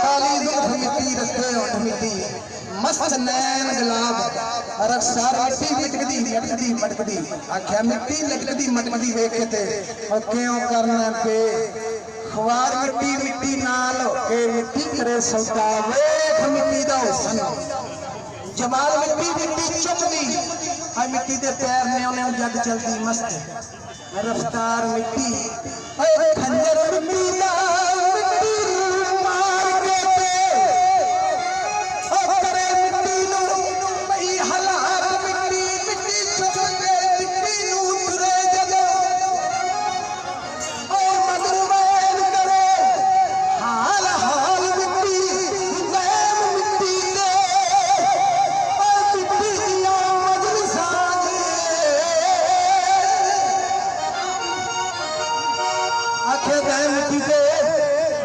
काली दुल्फ मिट्टी रखे उठ मिट्टी मस्त नैन गुलाब रखसार मिट्टी मिटकदी लटकदी मटकदी आख्या मिट्टी लटकदी मटकदी वेख के ते क्यों करना पे खवार मिट्टी मिट्टी नाल के मिट्टी करे सौदा वेख मिट्टी दा हुस्न जमाल मिट्टी मिट्टी चुमदी आ मिट्टी दे पैर ने ओने जग चलदी मस्त रफ्तार मिट्टी ओए खंजर मिट्टी दा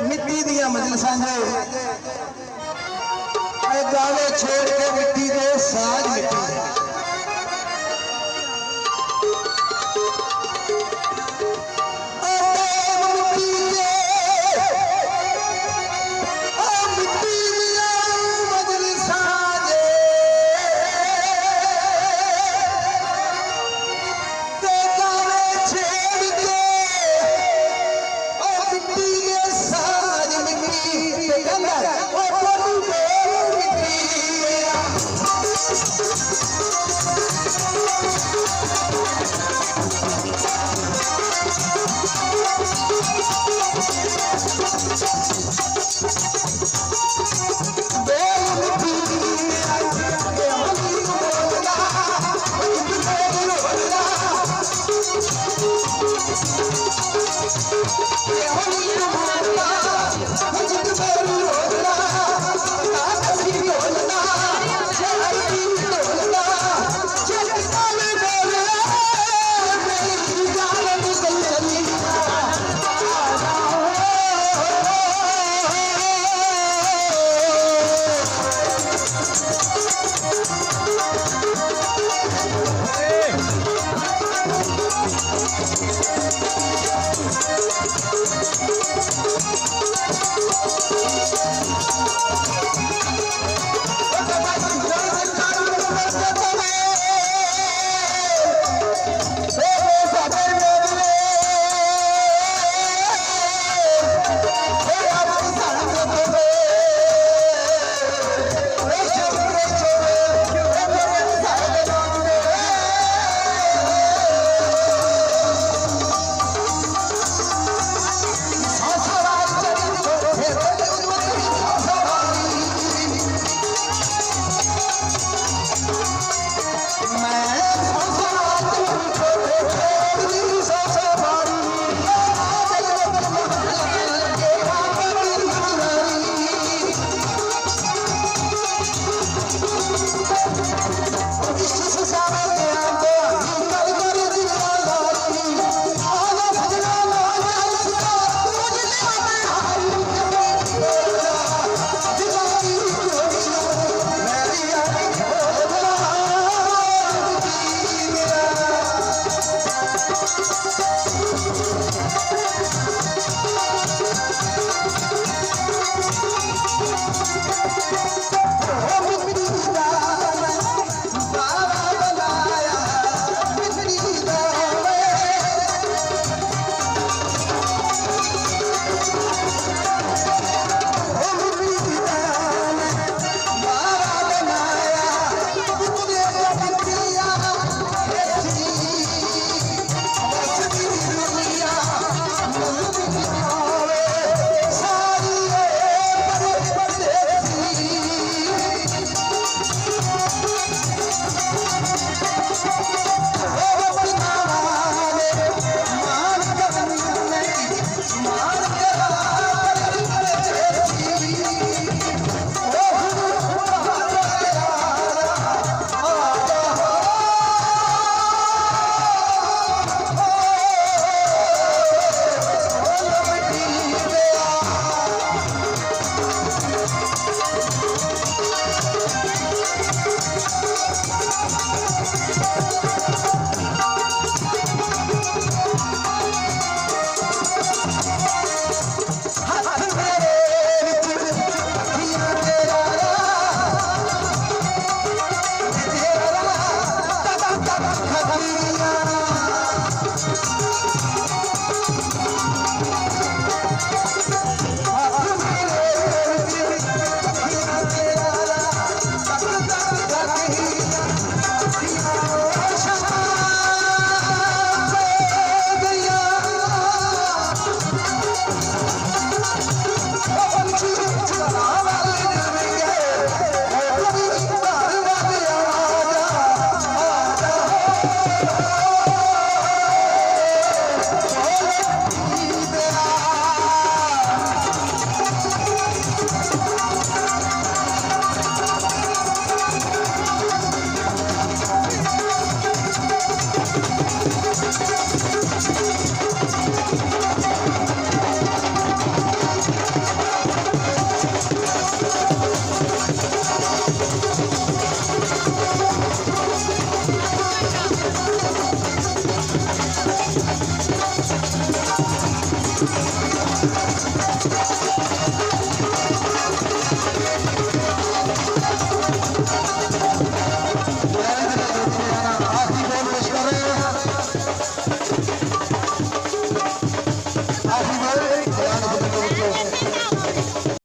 मिट्टी दिया मजलिसां गावे छोड़ के मिट्टी दे साज मिट्टी